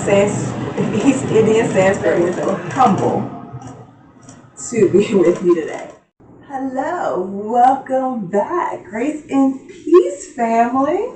East Indian Sanskrit is so humble to be with you today. Hello, welcome back, grace and peace, family.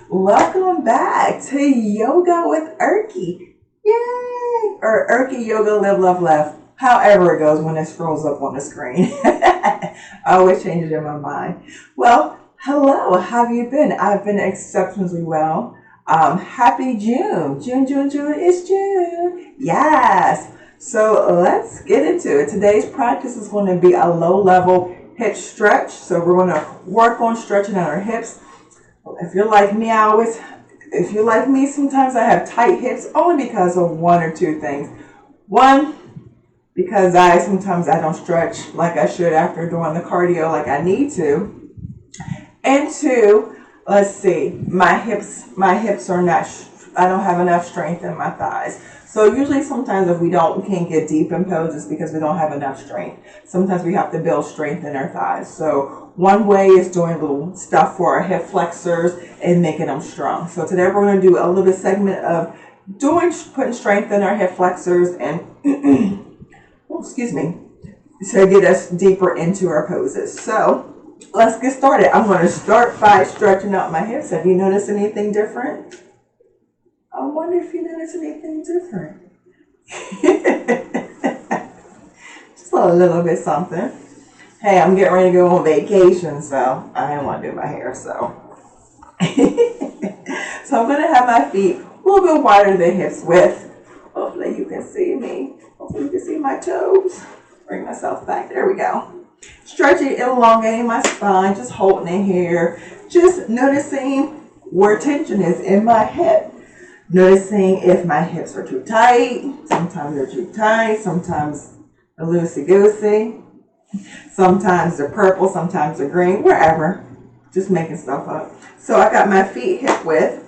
Welcome back to Yoga with Erky. Yay! Or Erky Yoga Live Love Left. However it goes when it scrolls up on the screen. I always change it in my mind. Well, hello, how have you been? I've been exceptionally well. Happy June. June. It's June. Yes. So let's get into it. Today's practice is going to be a low-level hip stretch. So we're going to work on stretching out our hips. If you're like me, sometimes I have tight hips only because of one or two things. One, because sometimes I don't stretch like I should after doing the cardio like I need to. And two, let's see, my hips are not, I don't have enough strength in my thighs. So usually sometimes if we can't get deep in poses because we don't have enough strength. Sometimes we have to build strength in our thighs. So one way is doing little stuff for our hip flexors and making them strong. So today we're going to do a little segment of putting strength in our hip flexors and, to get us deeper into our poses. So let's get started. I'm going to start by stretching out my hips. Have you noticed anything different? I wonder if you notice anything different. Just a little bit something. Hey, I'm getting ready to go on vacation, so I didn't want to do my hair, so. So I'm going to have my feet a little bit wider than hips width. Hopefully you can see me. Hopefully you can see my toes. Bring myself back. There we go. Stretching, elongating my spine, just holding it here. Just noticing where tension is in my hip. Noticing if my hips are too tight. Sometimes they're too tight. Sometimes they're loosey-goosey. Sometimes they're purple. Sometimes they're green. Wherever. Just making stuff up. So I got my feet hip width.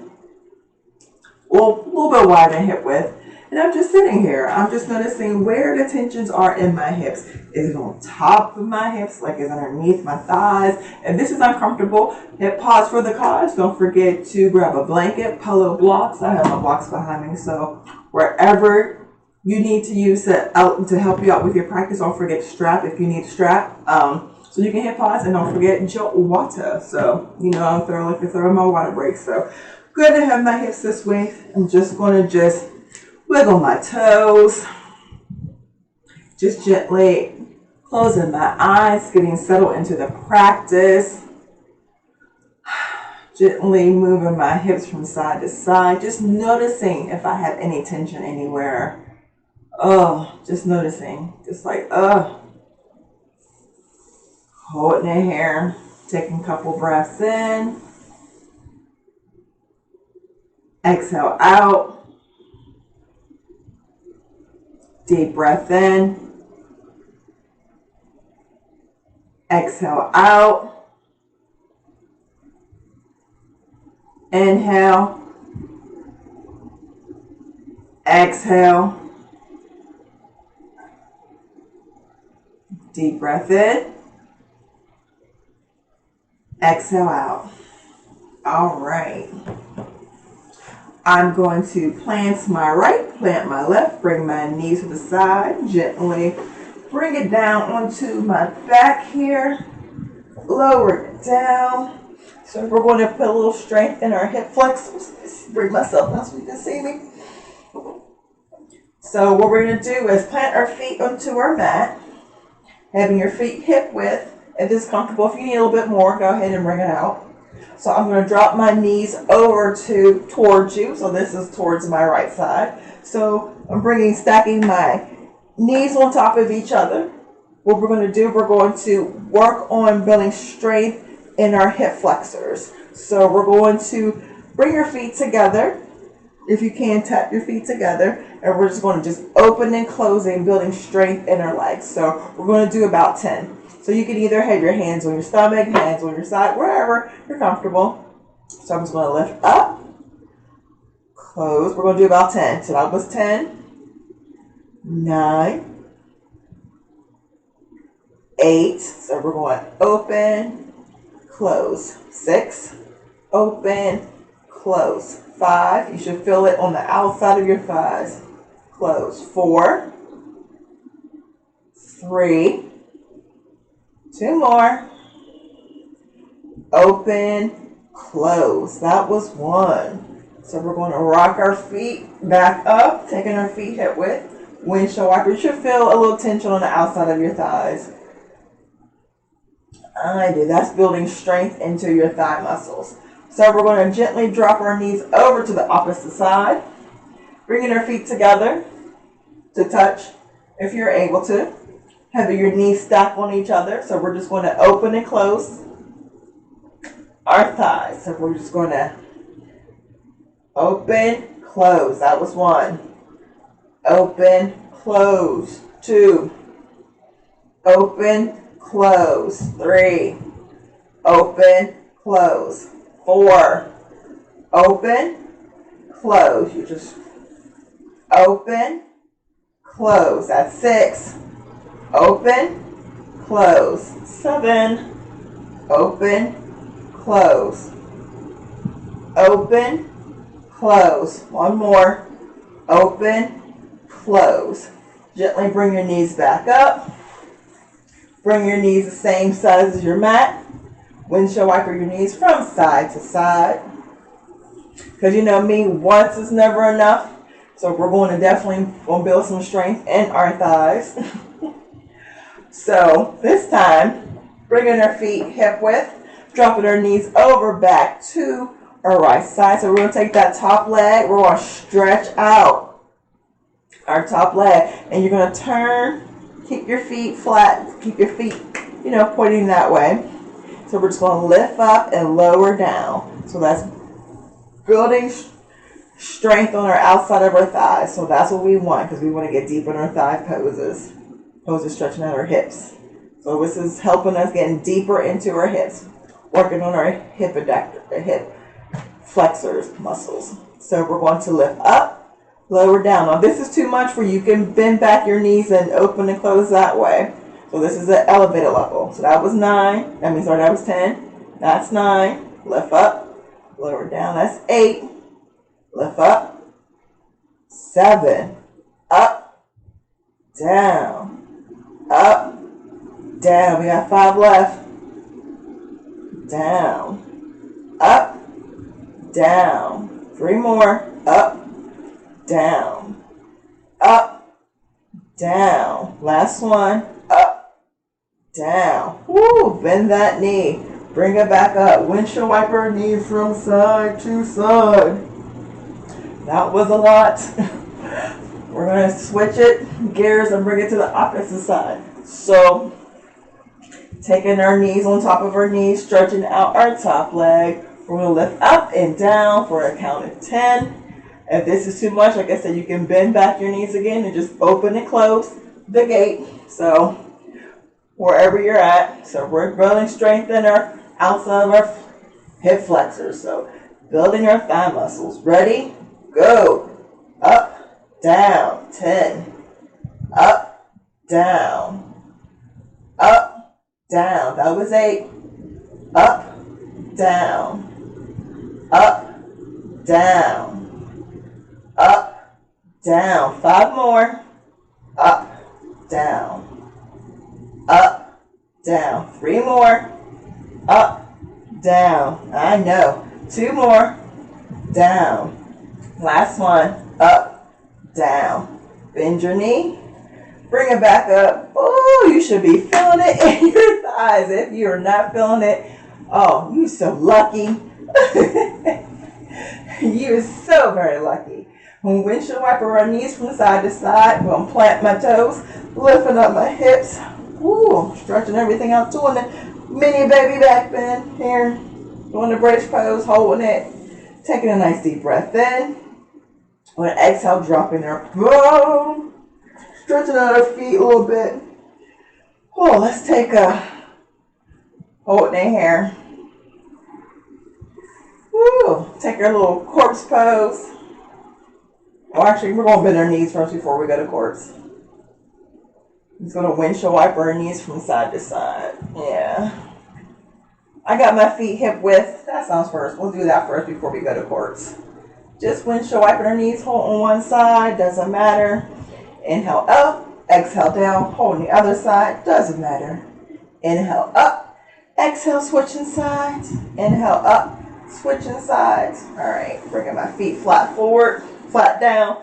Well, a little bit wider than hip width. And I'm just sitting here. I'm just noticing where the tensions are in my hips. Is it on top of my hips? Like is it underneath my thighs? If this is uncomfortable, hit pause for the cause. Don't forget to grab a blanket, pillow blocks. I have my blocks behind me. So wherever you need to use it out to help you out with your practice, don't forget to strap if you need a strap. So you can hit pause and don't forget your water. So, I'm throwing my water break. So good to have my hips this way. I'm just going to wiggle my toes, just gently closing my eyes, getting settled into the practice, gently moving my hips from side to side, just noticing if I have any tension anywhere. Just noticing, holding it here, taking a couple breaths in, exhale out. Deep breath in, exhale out, inhale, exhale, deep breath in, exhale out. All right. I'm going to plant my right, plant my left, bring my knees to the side, gently bring it down onto my back here, lower it down. So we're going to put a little strength in our hip flexors. Bring myself down so you can see me. So what we're going to do is plant our feet onto our mat, having your feet hip width. If it's comfortable, if you need a little bit more, go ahead and bring it out. So I'm going to drop my knees over towards you. So this is towards my right side. So I'm stacking my knees on top of each other. What we're going to do, we're going to work on building strength in our hip flexors. So we're going to bring your feet together. If you can, tap your feet together. And we're just going to open and closing, building strength in our legs. So we're going to do about 10. So you can either have your hands on your stomach, hands on your side, wherever you're comfortable. So I'm just going to lift up, close. We're going to do about 10. So that was 10, 9, 8. So we're going open, close. 6, open, close. 5, you should feel it on the outside of your thighs. Close. 4, 3, 2 more. Open, close. That was 1. So we're going to rock our feet back up, taking our feet hip width. Windshield wiper. You should feel a little tension on the outside of your thighs. I do. That's building strength into your thigh muscles. So we're going to gently drop our knees over to the opposite side. Bringing our feet together to touch if you're able to. Have your knees stacked on each other. So we're just going to open and close our thighs. So we're just going to open, close. That was 1. Open, close. 2. Open, close. 3. Open, close. 4. Open, close. You just open, close. That's 6. Open, close. 7. Open, close. Open, close. 1 more. Open, close. Gently bring your knees back up. Bring your knees the same size as your mat. Windshield wiper your knees from side to side. Because you know me, once is never enough. So we're going to definitely build some strength in our thighs. So this time, bringing our feet hip width, dropping our knees over back to our right side. So we're going to take that top leg. We're going to stretch out our top leg. And you're going to turn, keep your feet flat, keep your feet, pointing that way. So we're just going to lift up and lower down. So that's building strength on our outside of our thighs. So that's what we want because we want to get deep in our thigh poses. Poses stretching out our hips. So this is helping us getting deeper into our hips. Working on our hip adductor, the hip flexors muscles. So we're going to lift up, lower down. Now this is too much for you. You can bend back your knees and open and close that way. So this is an elevated level. So that was 9. That was 10. That's 9. Lift up, lower down. That's 8. Lift up. 7. Up, down, up, down. We got 5 left. Down, up, down. 3 more. Up, down, up, down. Last one. Up, down. Woo! Bend that knee. Bring it back up. Windshield wiper knees from side to side. That was a lot. We're going to switch it, gears, and bring it to the opposite side. So, taking our knees on top of our knees, stretching out our top leg. We're going to lift up and down for a count of 10. If this is too much, like I said, you can bend back your knees again and just open and close the gate. So, wherever you're at. So, we're building strength in our outside of our hip flexors. So, building our thigh muscles. Ready? Go. Up, down. 10. Up, down. Up, down. That was 8. Up, down. Up, down. Up, down. 5 more. Up, down. Up, down. 3 more. Up, down. I know. 2 more. Down. Last one. Up, down. Bend your knee. Bring it back up. Oh, you should be feeling it in your thighs. If you're not feeling it, oh, you're so lucky. You're so very lucky. When windshield wiper our knees from side to side, I'm going to plant my toes, lifting up my hips. Ooh, stretching everything out, doing the mini baby back bend here. Doing the bridge pose, holding it. Taking a nice deep breath in. When exhale, dropping our boom. Stretching out our feet a little bit. Oh, let's take a holding it here. Woo. Take our little corpse pose. Well, actually, we're going to bend our knees first before we go to corpse. Just going to windshield wiper our knees from side to side. Yeah. I got my feet hip width. That sounds first. We'll do that first before we go to quirks. Just windshield wiping our knees, hold on one side, doesn't matter. Inhale up, exhale down, hold on the other side, doesn't matter. Inhale up, exhale, switching sides. Inhale up, switching sides. All right, bringing my feet flat forward, flat down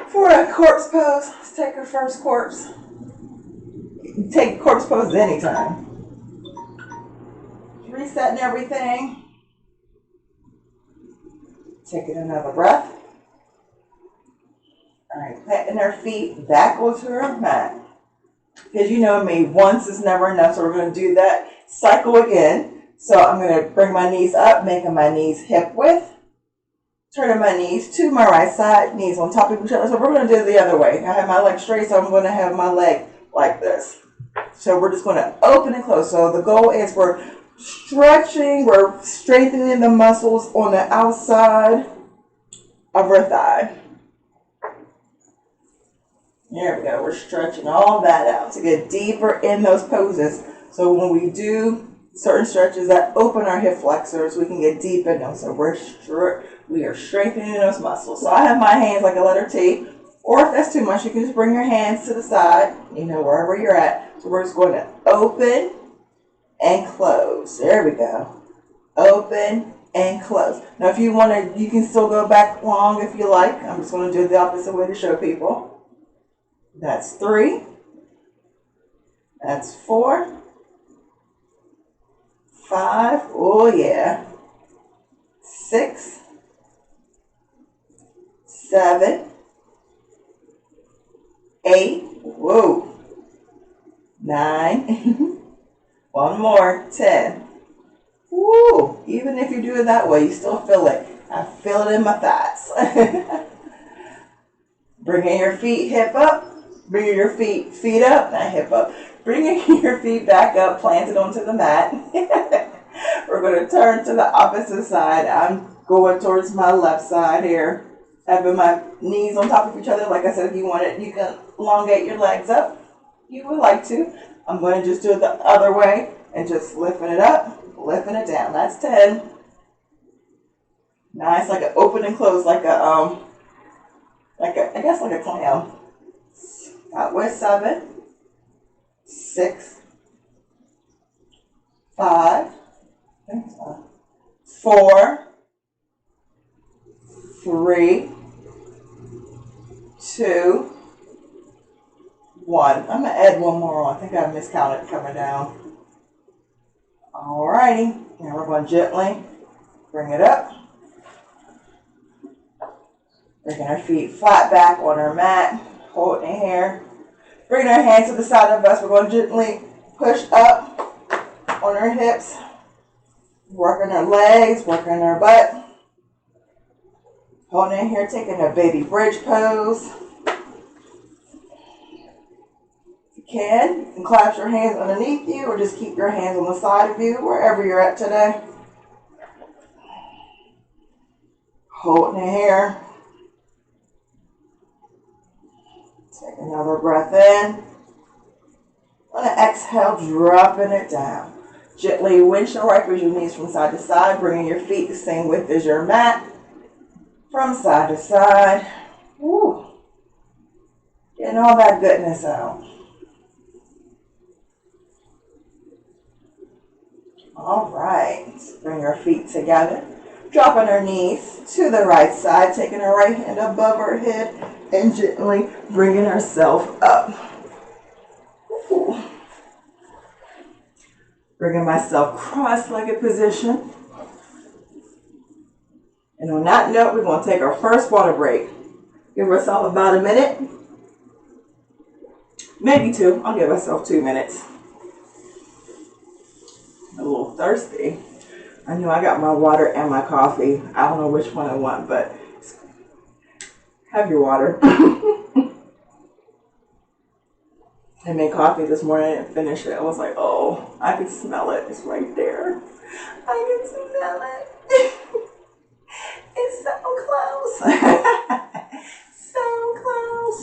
for a corpse pose. Let's take our first corpse. Take corpse pose anytime. Resetting everything. Taking another breath. All right, planting our feet back onto our mat. Because you know me, once is never enough, so we're going to do that cycle again. So I'm going to bring my knees up, making my knees hip width. Turning my knees to my right side, knees on top of each other. So we're going to do it the other way. I have my leg straight, so I'm going to have my leg like this. So we're just going to open and close. So the goal is we're stretching, we're strengthening the muscles on the outside of our thigh. There we go. We're stretching all that out to get deeper in those poses. So when we do certain stretches that open our hip flexors, we can get deep in them. So we are strengthening those muscles. So I have my hands like a letter T. Or if that's too much, you can just bring your hands to the side, wherever you're at. So we're just going to open and close. There we go. Open and close. Now if you want to, you can still go back long if you like. I'm just going to do it the opposite way to show people. That's 3. That's 4. 5. Oh yeah. 6. 7. 8. Whoa. 9. One more. 10. Woo. Even if you do it that way, you still feel it. I feel it in my thighs. Bringing your feet hip up. Bringing your feet up, not hip up. Bringing your feet back up, planted onto the mat. We're going to turn to the opposite side. I'm going towards my left side here. Having my knees on top of each other. Like I said, if you want it, you can elongate your legs up. You would like to. I'm going to just do it the other way and just lifting it up, lifting it down. That's 10. Nice, like an open and close, like a clam. That was 7, 6, 5, 4, 3, 2, 1. I'm going to add one more on. I think I miscounted coming down. Alrighty. Now we're going to gently bring it up. Bringing our feet flat back on our mat. Holding it here. Bringing our hands to the side of us. We're going to gently push up on our hips. Working our legs, working our butt. Holding it here, taking a baby bridge pose. If you can clasp your hands underneath you or just keep your hands on the side of you, wherever you're at today. Holding it here. Take another breath in. On an exhale, dropping it down. Gently windshield wipers your knees from side to side, bringing your feet the same width as your mat. From side to side. Woo. Getting all that goodness out. All right. Bring your feet together. Dropping our knees to the right side, taking our right hand above our head and gently bringing ourselves up. Ooh. Bringing myself cross-legged position. And on that note, we're going to take our first water break. Give ourselves about a minute. Maybe 2. I'll give myself 2 minutes. I'm a little thirsty. I know I got my water and my coffee. I don't know which one I want, but have your water. I made coffee this morning and finished it. I was like, oh, I can smell it. It's right there. I can smell it. It's so close. So close.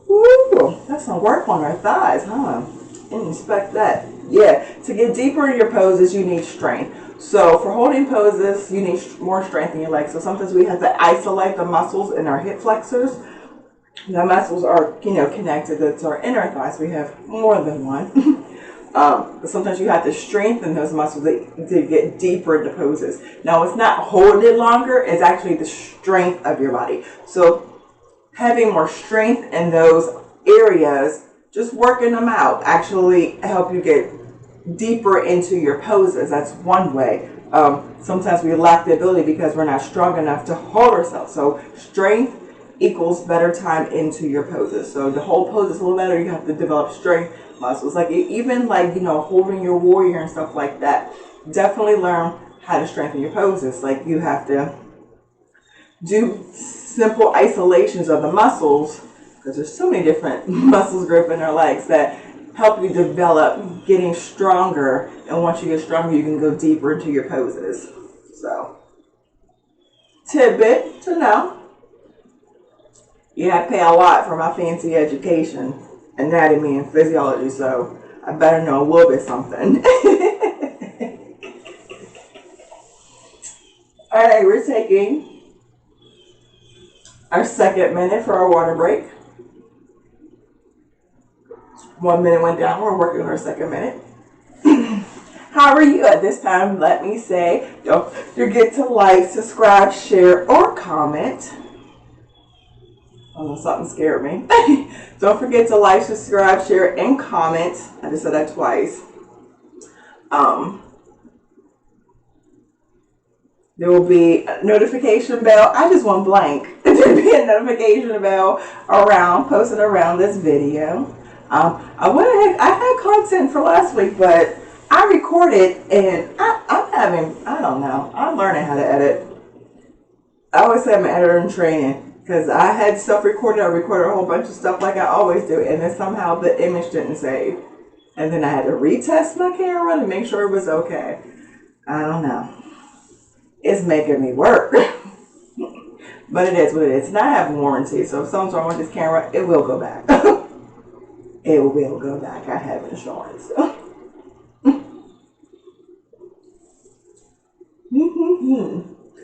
Woo, that's some work on our thighs, huh? Didn't expect that. Yeah, to get deeper in your poses, you need strength. So for holding poses, you need more strength in your legs. So sometimes we have to isolate the muscles in our hip flexors. The muscles are, connected to our inner thighs. We have more than one. But sometimes you have to strengthen those muscles to get deeper into poses. Now, it's not hold it longer. It's actually the strength of your body. So having more strength in those areas, just working them out, actually help you get deeper into your poses. That's one way. Sometimes we lack the ability because we're not strong enough to hold ourselves. So strength equals better time into your poses. So to hold poses a little better, you have to develop strength muscles. Like even holding your warrior and stuff like that. Definitely learn how to strengthen your poses. Like you have to do simple isolations of the muscles, because there's so many different muscles gripping our legs that help you develop getting stronger. And once you get stronger, you can go deeper into your poses. So tidbit to know. Yeah, I pay a lot for my fancy education, anatomy and physiology, so I better know a little bit something. All right, we're taking our second minute for our water break. 1 minute went down, we're working on our second minute. How are you at this time? Let me say, don't forget to like, subscribe, share, or comment. Oh, something scared me. Don't forget to like, subscribe, share, and comment. I just said that twice. There will be a notification bell. I just want blank. There'll be a notification bell posted around this video. I had content for last week, but I recorded and I'm learning how to edit. I always say I'm an editor in training. Because I had stuff recorded, I recorded a whole bunch of stuff like I always do, and then somehow the image didn't save. And then I had to retest my camera to make sure it was okay. I don't know. It's making me work. But it is what it is. And I have warranty, so if something's wrong with this camera, it will go back. It will go back. I have insurance.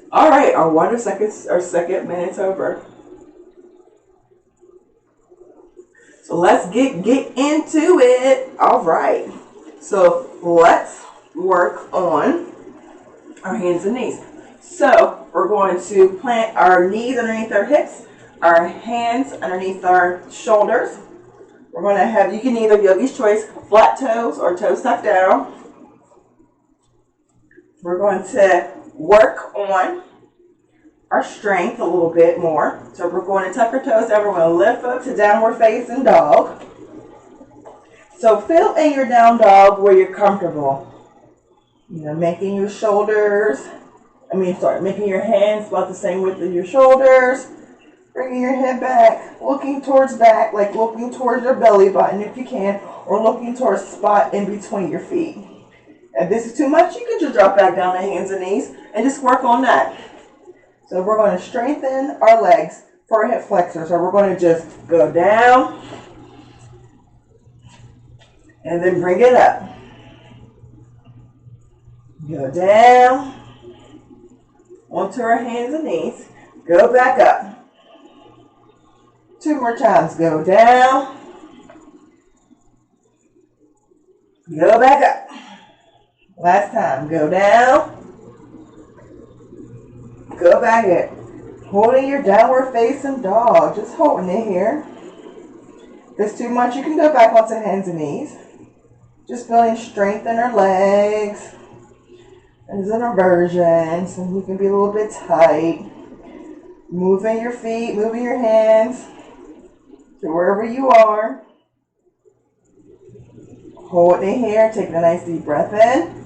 All right, our second minute's over. So let's get into it. All right. So let's work on our hands and knees. So we're going to plant our knees underneath our hips, our hands underneath our shoulders. We're going to have, you can either yogi's choice, flat toes or toes tucked down. We're going to work on our strength a little bit more. So we're going to tuck our toes down. We're going to lift up to downward facing dog. So feel in your down dog where you're comfortable. Making your making your hands about the same width as your shoulders. Bringing your head back, looking towards back, like looking towards your belly button if you can, or looking towards a spot in between your feet. If this is too much, you can just drop back down to hands and knees and just work on that. So we're going to strengthen our legs for our hip flexors. So we're going to just go down and then bring it up. Go down onto our hands and knees. Go back up. 2 more times. Go down. Go back up. Last time. Go down. Go back in. Holding your downward facing dog. Just holding it here. If it's too much, you can go back onto hands and knees. Just building strength in our legs. There's an inversion, so you can be a little bit tight. Moving your feet, moving your hands to wherever you are. Holding it here. Taking a nice deep breath in.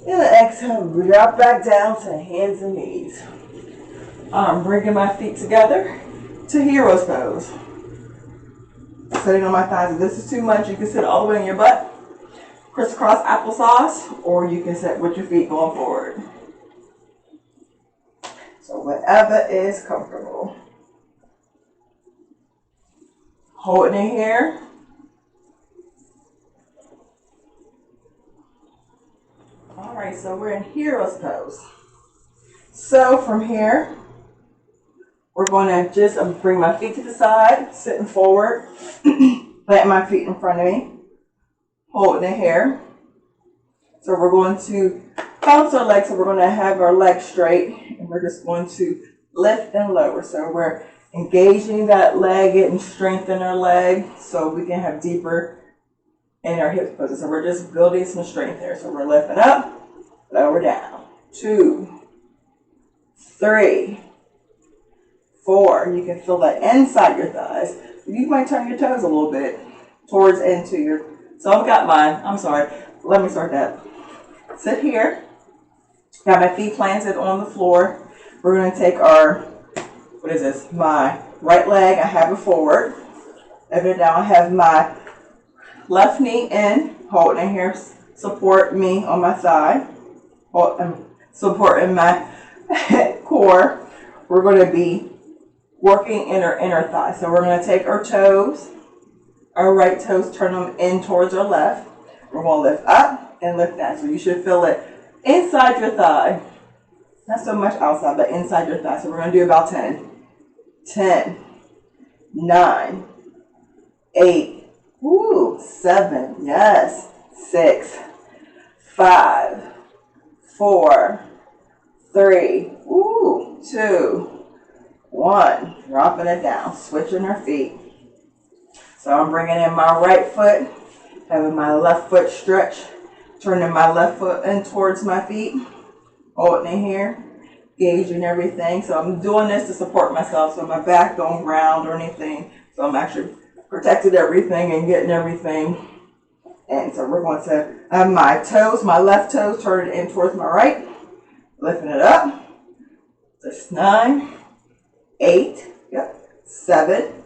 And exhale, drop back down to hands and knees. I'm bringing my feet together to hero's pose. Sitting on my thighs. If this is too much, you can sit all the way on your butt. Crisscross applesauce, or you can sit with your feet going forward. So whatever is comfortable. Holding it here. Alright, so we're in hero's pose. So from here, we're going to just bring my feet to the side, sitting forward, plant my feet in front of me, holding it here. So we're going to bounce our legs, so we're going to have our legs straight, and we're just going to lift and lower. So we're engaging that leg, getting strength in our leg, so we can have deeper in our hip poses. So we're just building some strength there. So we're lifting up, lower down. 2, 3, 4. You can feel that inside your thighs. You might turn your toes a little bit towards into your. So I've got mine. I'm sorry. Let me start that. Sit here. Got my feet planted on the floor. We're going to take our, what is this? My right leg. I have it forward. Left it down. I have my left knee in, holding it here, support me on my side, supporting my core. We're going to be working in our inner thigh. So we're going to take our toes, our right toes, turn them in towards our left. We're going to lift up and lift down. So you should feel it inside your thigh. Not so much outside, but inside your thigh. So we're going to do about 10. 10, 9, 8, 7, yes, 6, 5, 4, 3, 2, 1. Dropping it down, switching our feet. So I'm bringing in my right foot, having my left foot stretch, turning my left foot in towards my feet, holding it here, gauging everything. So I'm doing this to support myself so my back don't ground or anything. So I'm actually protected everything and getting everything. And so we're going to have my toes, my left toes turning in towards my right, lifting it up. Just 9, 8, 7,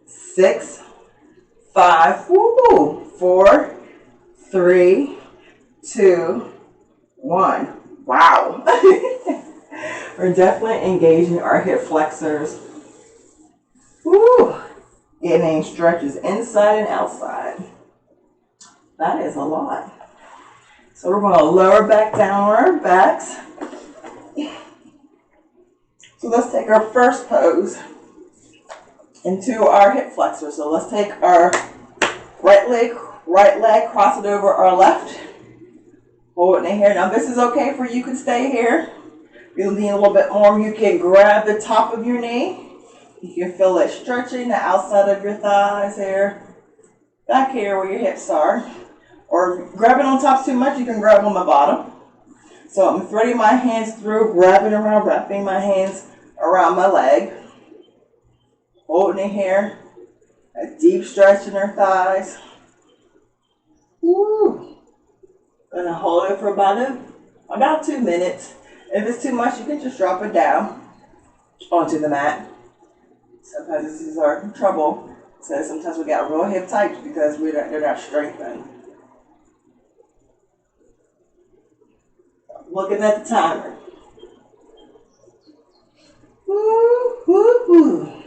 6, 5, 4, 3, 2, 1. Wow. We're definitely engaging our hip flexors. Woo. Getting stretches inside and outside. That is a lot. So we're going to lower back down on our backs. So let's take our first pose into our hip flexor. So let's take our right leg, cross it over our left. Holding it here. Now this is okay for you can stay here. If you lean a little bit more, you can grab the top of your knee. You can feel it stretching the outside of your thighs here. Back here where your hips are. Or grab it on top too much, you can grab on the bottom. So I'm threading my hands through, grabbing around, wrapping my hands around my leg. Holding it here. A deep stretch in our thighs. Woo. Gonna hold it for about 2 minutes. If it's too much, you can just drop it down onto the mat. Sometimes this is our trouble. So sometimes we got real hip tight because they're not strengthened. Looking at the timer. Woo, woo, woo.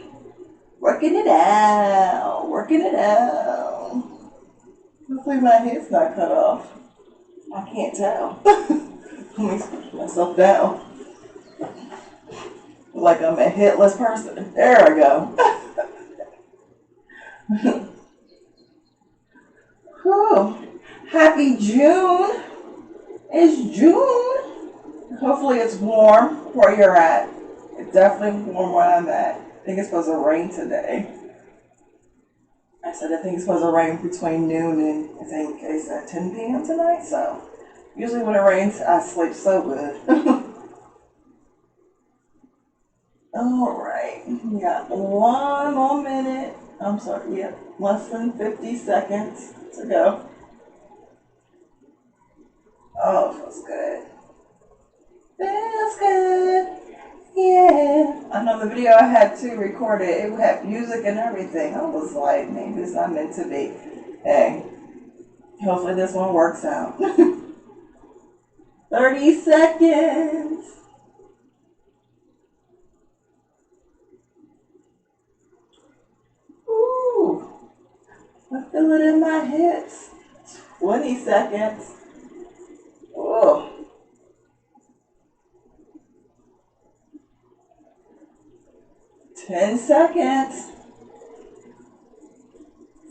Working it out. Working it out. Hopefully my head's not cut off. I can't tell. Let me push myself down. Like I'm a hitless person. There I go. Whew. Happy June. It's June. Hopefully it's warm where you're at. It's definitely warm where I'm at. I think it's supposed to rain today. I think it's supposed to rain between noon and I think it's at 10 p.m. tonight. So usually when it rains, I sleep so good. All right, we got 1 more minute. I'm sorry, less than 50 seconds to go. Oh, feels good. Feels good. Yeah. I know the video I had to record it had music and everything. I was like, maybe it's not meant to be. Hey, hopefully this one works out. 30 seconds. Ooh, I feel it in my hips. 20 seconds. Oh, 10 seconds.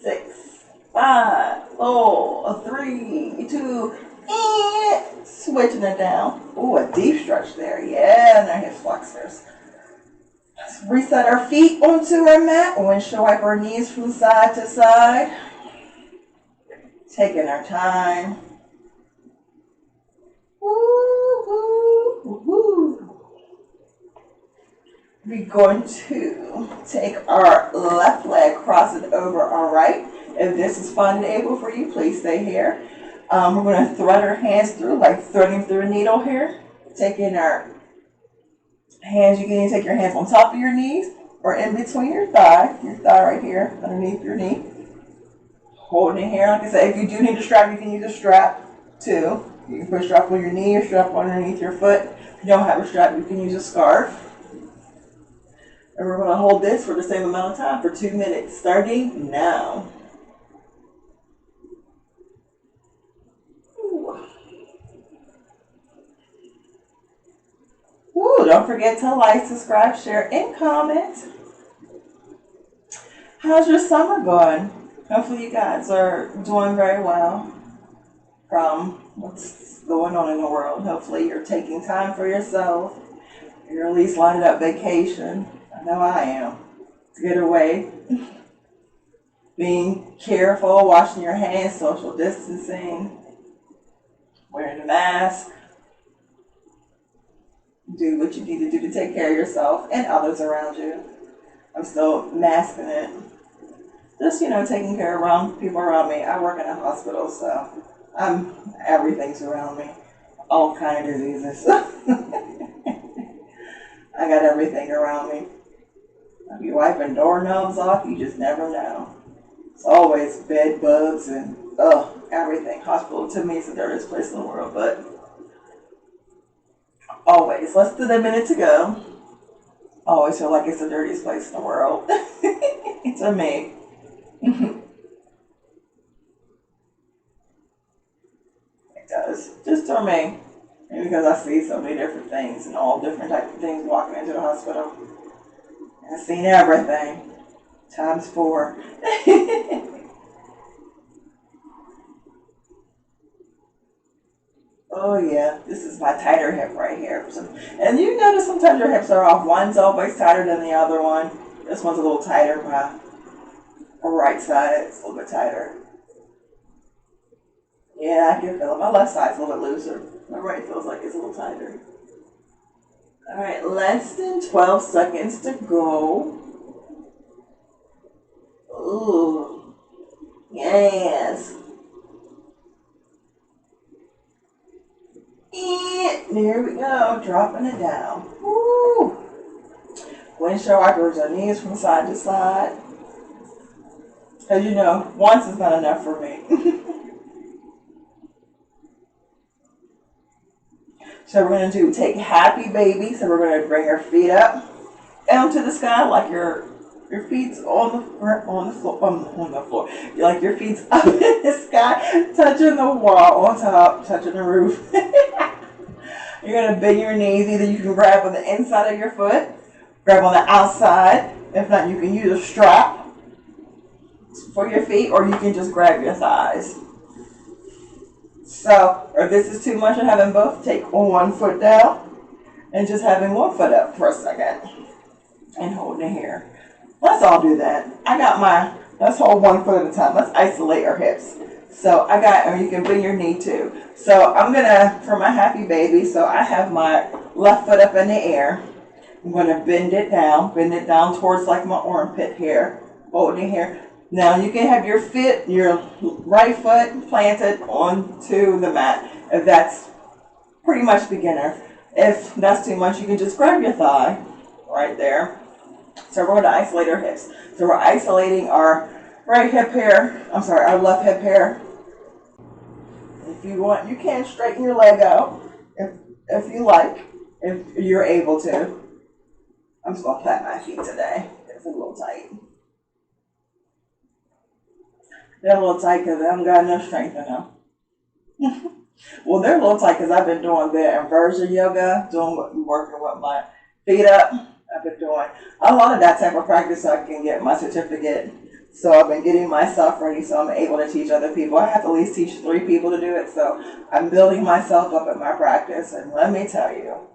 6, 5, 4, 3, 2, and switching it down. Ooh, a deep stretch there. Yeah, and our hip flexors. Let's reset our feet onto our mat. Windshield wipe our knees from side to side. Taking our time. Woo, woo, woo, woo. We're going to take our left leg, cross it over our right. If this is fun and able for you, please stay here. We're going to thread our hands through, like threading through a needle here. Taking our hands, you can even take your hands on top of your knees or in between your thigh right here, underneath your knee. Holding it here. Like I said, if you do need a strap, you can use a strap too. You can put a strap on your knee or strap underneath your foot. If you don't have a strap, you can use a scarf. And we're going to hold this for the same amount of time for 2 minutes, starting now. Ooh, don't forget to like, subscribe, share, and comment. How's your summer going? Hopefully you guys are doing very well from what's going on in the world. Hopefully you're taking time for yourself. You're at least lining up vacation. I know I am. To get away. Being careful, washing your hands, social distancing, wearing a mask. Do what you need to do to take care of yourself and others around you. I'm still masking it. Just, taking care of people around me. I work in a hospital, so everything's around me. All kind of diseases. I got everything around me. I'll be wiping doorknobs off, you just never know. It's always bed bugs and everything. Hospital to me is the dirtiest place in the world, but always, less than a minute to go. Always feel like it's the dirtiest place in the world. To me. It does. Just to me. Maybe because I see so many different things and all different types of things walking into the hospital. I've seen everything. Times 4. Oh yeah, this is my tighter hip right here. And you notice sometimes your hips are off. One's always tighter than the other one. This one's a little tighter. My right side is a little bit tighter. Yeah, I can feel it. My left side's a little bit looser. My right feels like it's a little tighter. Alright, less than 12 seconds to go. Ooh. Yes. And there we go. Dropping it down. Woo. Windshield wipers our knees from side to side. Because once is not enough for me. So we're going to take happy baby. So we're going to bring our feet up down to the sky like your feet's on the floor. Like your feet's up in the sky, touching the wall on top, touching the roof. You're going to bend your knees. Either you can grab on the inside of your foot, grab on the outside. If not, you can use a strap for your feet, or you can just grab your thighs. So, if this is too much of having both, take one foot down and just having one foot up for a second and holding it here. Let's all do that. Let's hold one foot at a time. Let's isolate our hips. So or you can bend your knee too. So I'm for my happy baby, so I have my left foot up in the air. I'm gonna bend it down towards like my armpit here, holding it here. Now you can have your right foot planted onto the mat. If that's pretty much beginner. If that's too much, you can just grab your thigh right there. So we're going to isolate our hips. So we're isolating our right hip here. Our left hip here. If you want, you can straighten your leg out if you like, if you're able to. I'm just going to pat my feet today. It's a little tight. They're a little tight because I haven't got enough strength in them. Well, they're a little tight because I've been doing the inversion yoga, working with my feet up. I've been doing a lot of that type of practice so I can get my certificate. So I've been getting myself ready so I'm able to teach other people. I have to at least teach 3 people to do it. So I'm building myself up in my practice. And let me tell you,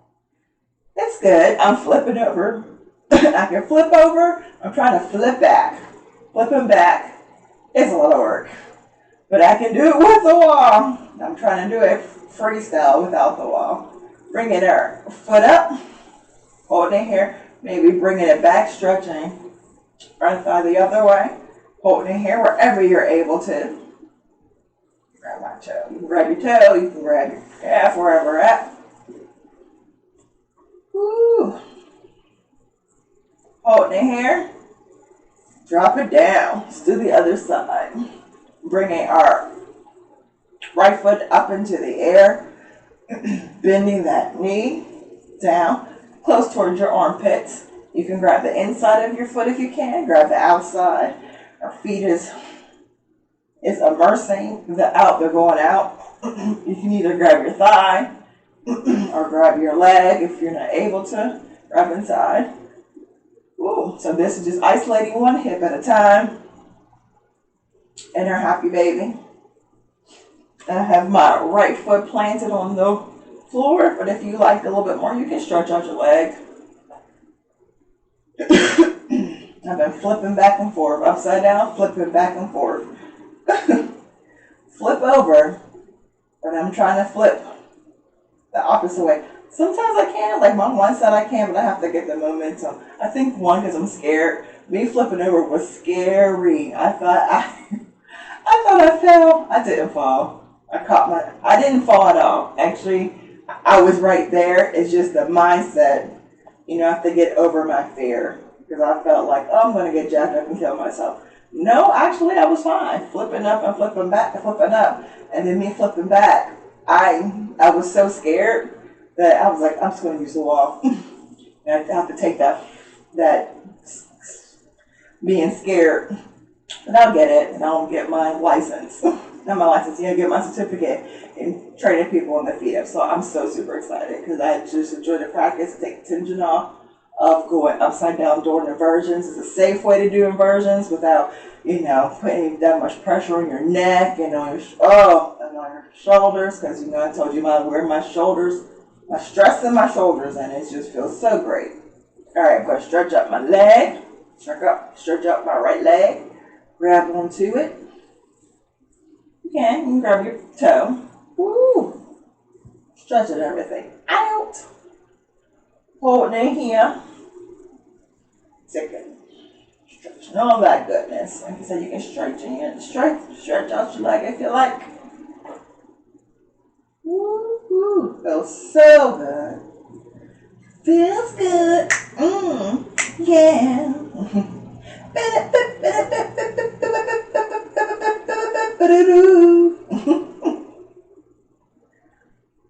it's good. I'm flipping over. I can flip over. I'm trying to flip back. Flipping back is a lot of work. But I can do it with the wall. I'm trying to do it freestyle without the wall. Bringing her foot up. Holding it here. Maybe bringing it back. Stretching. Right thigh the other way. Holding it here wherever you're able to. Grab my toe. You can grab your toe. You can grab your calf wherever we're at. Woo. Holding it here. Drop it down. Let's do the other side. Bringing our right foot up into the air. Bending that knee down. Close towards your armpits. You can grab the inside of your foot if you can. Grab the outside. Our feet is immersing the out. They're going out. You can either grab your thigh or grab your leg if you're not able to. Grab inside. Ooh, so this is just isolating one hip at a time. And our happy baby. I have my right foot planted on the floor, but if you like a little bit more, you can stretch out your leg. I've been flipping back and forth, upside down, flipping back and forth. Flip over, but I'm trying to flip the opposite way. Sometimes I can, like on one side I can, but I have to get the momentum. I think one, because I'm scared. Me flipping over was scary. I thought I fell. I didn't fall. I didn't fall at all. Actually, I was right there. It's just the mindset. You know, I have to get over my fear. Because I felt like, oh, I'm going to get jacked up and kill myself. No, actually, I was fine. Flipping up and flipping back and flipping up. And then me flipping back, I was so scared that I was like, I'm just going to use the wall. And I have to take that being scared. And I'll get it, and I'll get my license. Not my license, get my certificate in training people on the feet up. So I'm so super excited because I just enjoy the practice, take the tension off of going upside down doing inversions. It's a safe way to do inversions without, putting that much pressure on your neck and on your shoulders. Because I told you I wear my stress in my shoulders, and it just feels so great. All right, I'm going to stretch up my leg, stretch up my right leg, grab onto it. You can grab your toe. Woo! Stretching everything out. Holding in here. Taking, stretching all that goodness. Like I said, you can stretch out your leg if you like. Woo, woo. Feels so good. Feels good. Yeah.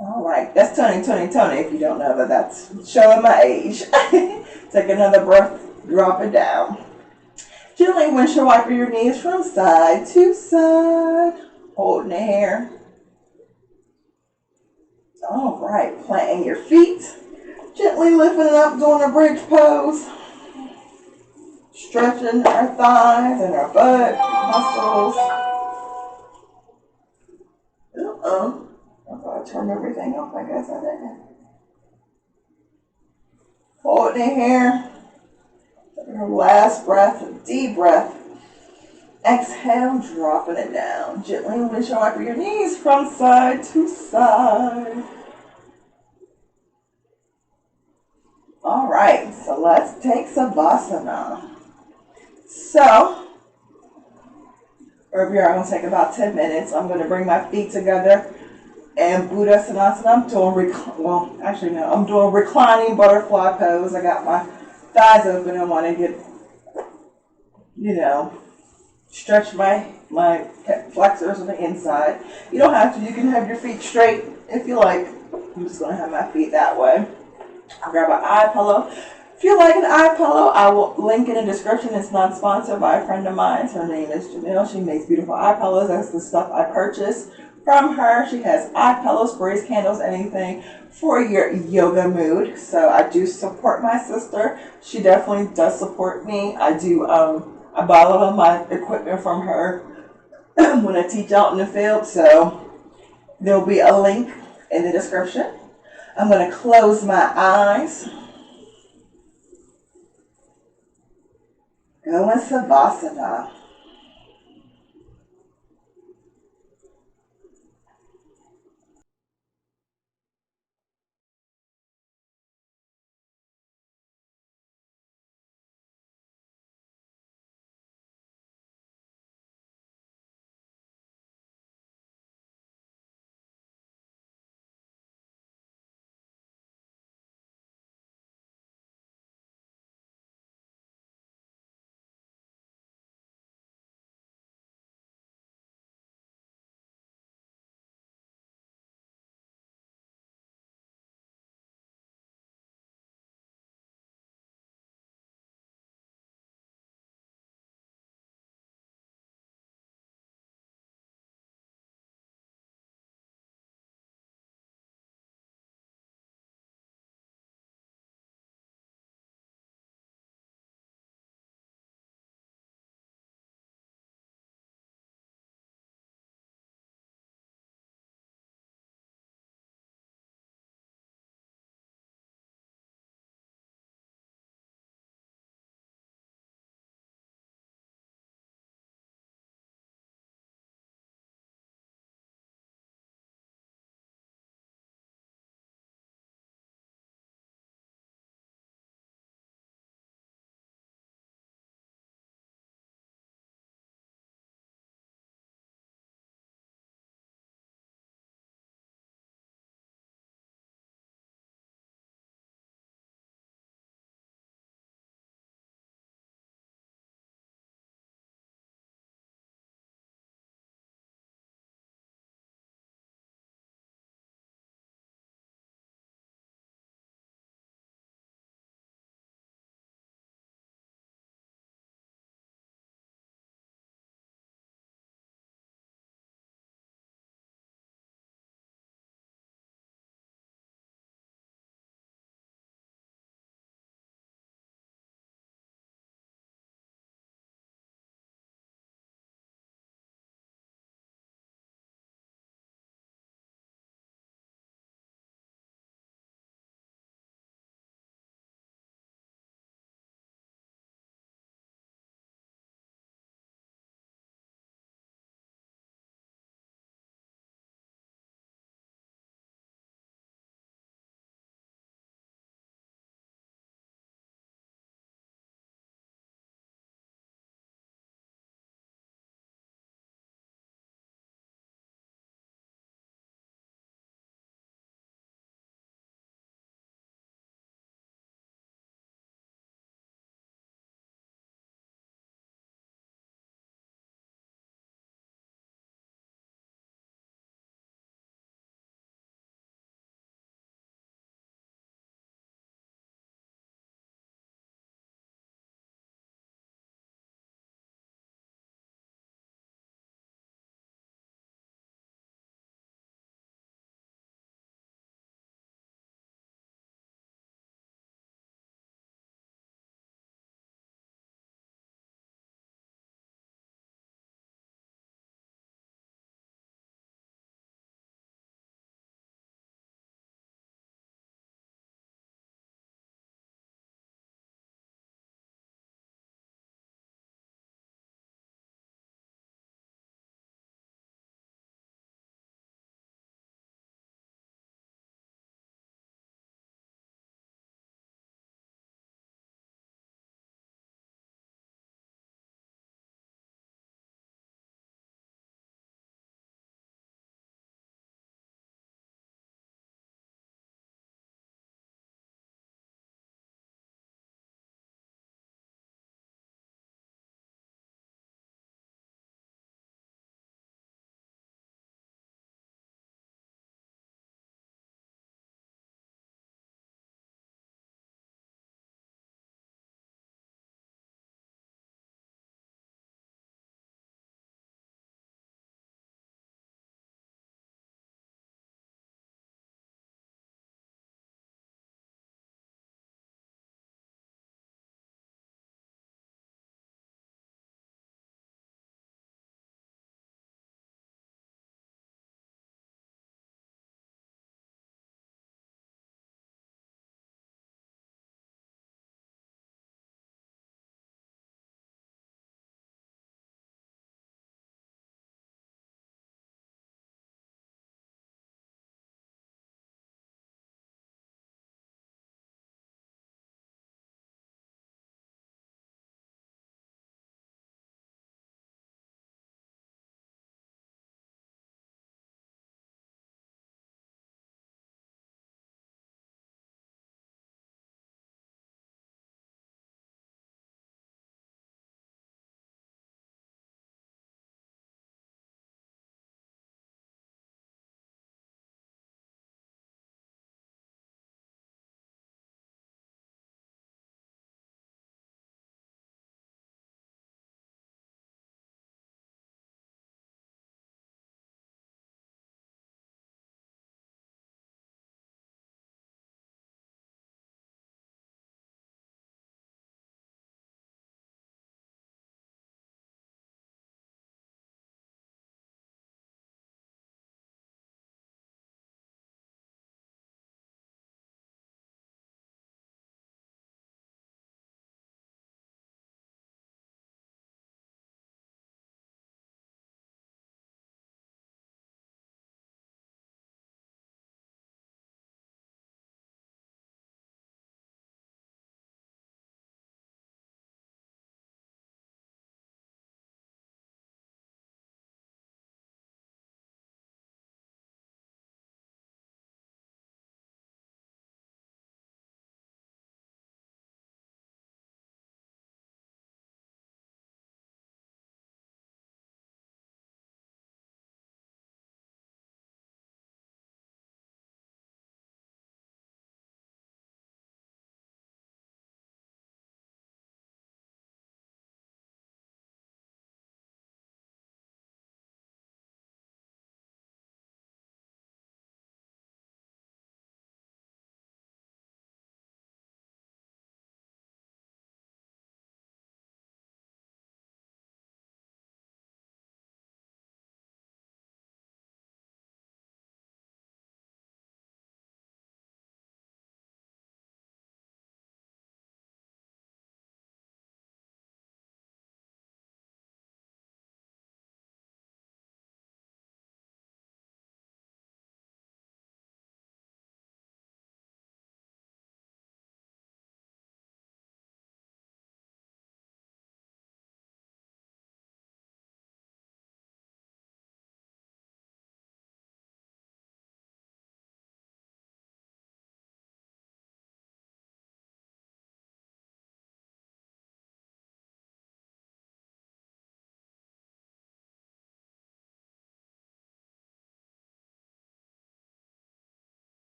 All right, that's Tony. If you don't know that, that's showing my age. Take another breath, drop it down. Gently windshield wiper your knees from side to side, holding it here. All right, planting your feet, gently lifting it up, doing a bridge pose. Stretching our thighs and our butt muscles. I thought I turned everything off. I guess I didn't. Holding it here. Our last breath, a deep breath. Exhale, dropping it down. Gently windshield wiper your knees from side to side. All right, so let's take Savasana. So, over here, I'm going to take about 10 minutes. I'm going to bring my feet together and Buddha Sanasana. I'm doing reclining butterfly pose. I got my thighs open and want to get, stretch my flexors on the inside. You don't have to. You can have your feet straight if you like. I'm just going to have my feet that way. I'll grab an eye pillow. If you like an eye pillow, I will link in the description. It's not sponsored by a friend of mine. Her name is Jamil. She makes beautiful eye pillows. That's the stuff I purchased from her. She has eye pillows, sprays, candles, anything for your yoga mood. So I do support my sister. She definitely does support me. I buy a lot of my equipment from her when I teach out in the field. So there'll be a link in the description. I'm going to close my eyes. Go in Savasana.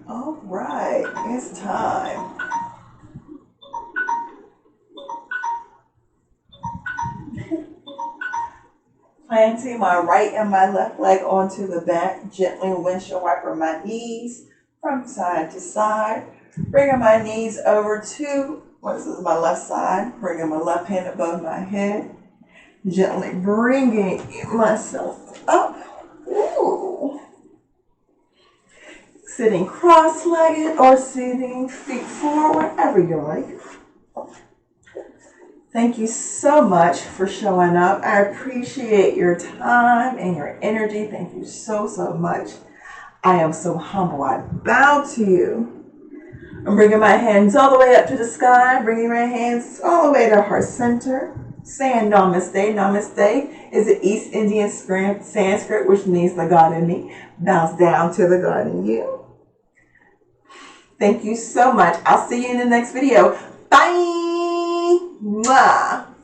All right, it's time. Planting my right and my left leg onto the mat, gently windshield wiper my knees from side to side. Bringing my knees over to, this is my left side, bringing my left hand above my head. Gently bringing myself up. Ooh. Sitting cross-legged or sitting feet forward, whatever you like. Thank you so much for showing up. I appreciate your time and your energy. Thank you so, so much. I am so humble. I bow to you. I'm bringing my hands all the way up to the sky, bringing my hands all the way to heart center. Saying Namaste. Namaste is the East Indian Sanskrit, which means the God in me bows down to the God in you. Thank you so much. I'll see you in the next video. Bye. Mwah.